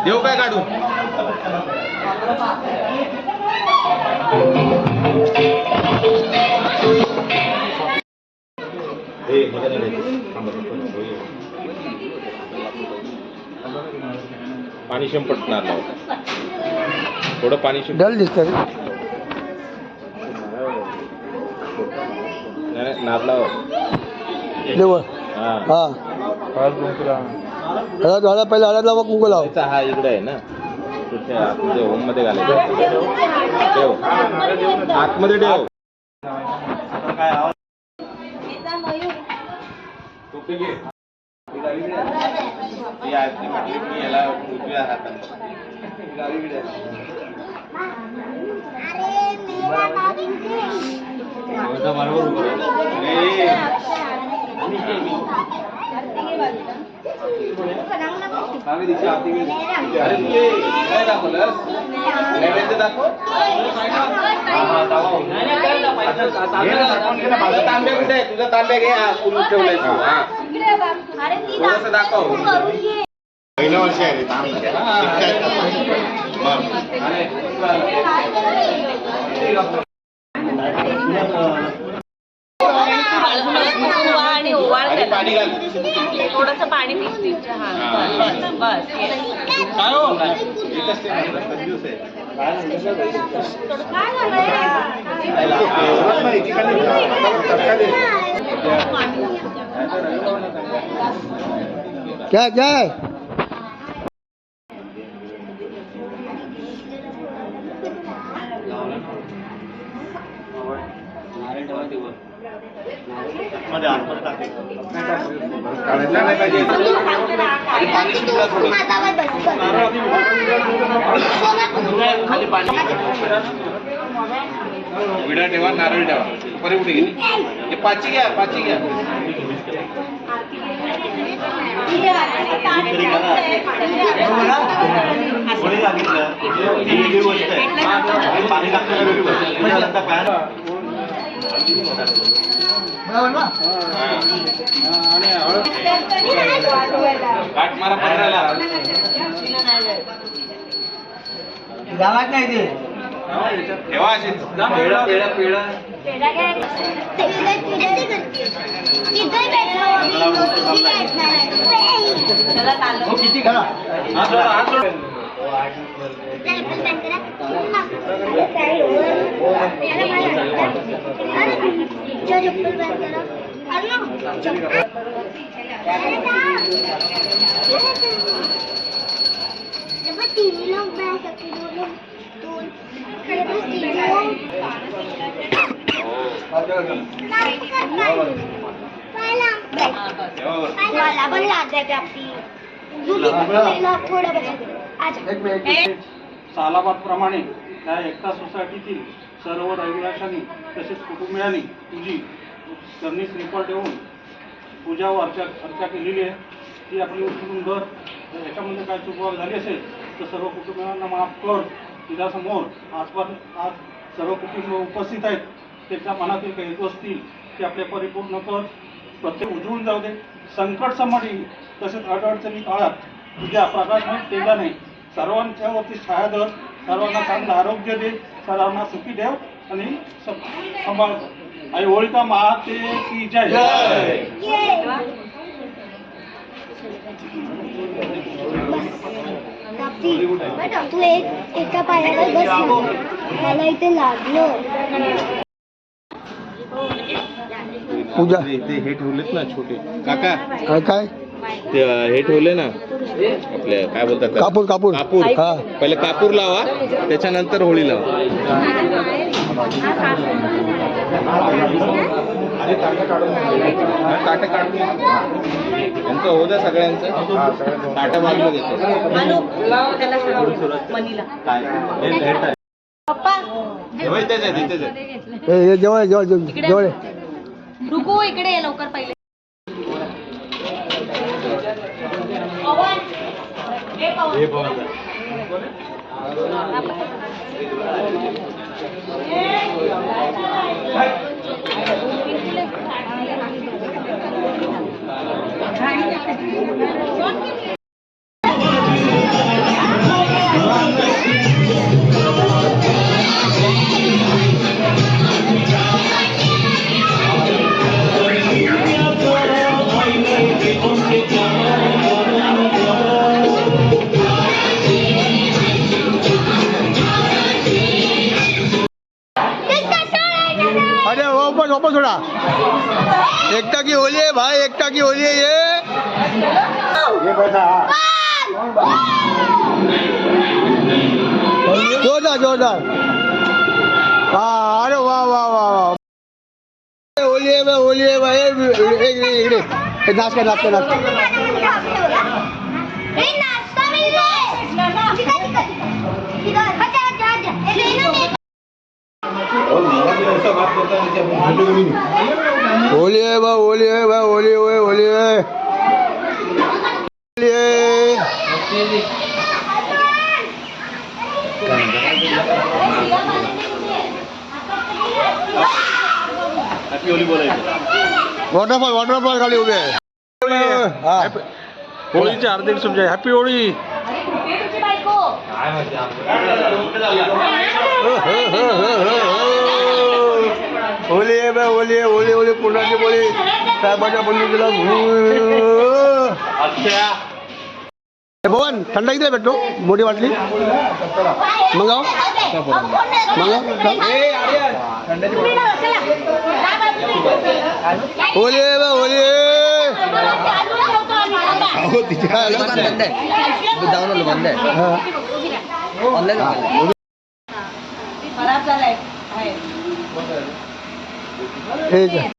देऊ काय काढून? पाणी शिंपटणार थोडं पाणी डल दिसतं नारला देव हा हळद पहिला हळद लावा कुंकू लाव. हा इकडे आहे ना कुठे आतमध्ये होम मध्ये घालायचं. ठेव आतमध्ये ठेव. टोपी घे. याला उजव्या हाताने तुझा तांब्या घे. ठेवलाय थोडस दाखव. पहिल्या वर्षी आहे पाणी घाल. थोडस पाणी पिते. बस क्या क्या है? विडा ठेवा, नारळ ठेवा. बरे कुठे गेली? पाची घ्या, पाची घ्या. काट मारा 15ला. गावात नाही ते ठेवा असे. किती तीन लोग बैठ सकते, दो लोग सालाबाद प्रमाणे या एकता सोसायटीतील सर्व रहिवाशांनी तसेच कुटुंबियांनी तुझी करणी श्रीफळ ठेवून पूजा व अर्चा केलेली आहे. ती आपली उचलून धर. याच्यामध्ये काय चुकवाक झाली असेल तर सर्व कुटुंबियांना माफ कर. तुझ्यासमोर आज सर्व कुटुंब उपस्थित आहेत. त्यांच्या मनातील काही हेतू असतील ते आपले परिपूर्ण कर. प्रत्येक उजळून जाऊ दे. संकट समोरील तसेच अडचणी काळात तुझ्या प्रकाशमय तेजाने सर्वांच्या वरती छाया धर. सर्वांना चांगलं आरोग्य दे. सर्वांना सुखी ठेव आणि सांभाळ. आई होळिका माते की जय. तू एका पायावर बसला, मला इथे लागलं. पूजा हे ठेवलेत ना छोटे काका. काय काय हे ठेवले ना आपल्या काय बोलतात कापूर कापूर कापूर. हा पहिले कापूर लावा, त्याच्यानंतर होळी लावा. ताटं काढून यांचं होऊ द्या सगळ्यांचं. ताटं बाजूला घेतो. जेवण जेवण रुको इकडे ये लवकर पहिले. अरे वापस वापस थोड़ा एकता की होली है भाई, एकता की होली है ये जोरदार जोरदार। हाँ अरे वाह वाह वाह वाह होली है भाई, होली है भाई। इकडे नाच कर नाच कर नाच होली है भाई, होली है भाई, होली है होली है होली है। हॅपी होली बोलायचं. वॉटरफॉल वॉटरफॉल खाली उभे आहे. हा. होळीची हार्दिक शुभेच्छा. हॅपी होळी. तुझी बायको होली आहे बा, होली आहे, होली होली पुण्याची होळी साहेबाच्या बंदुकीला भवन थंड इथे भेटतो मोठी वाटली मंगाव होली आहे बा, होली खराब झालाय ठीक आहे.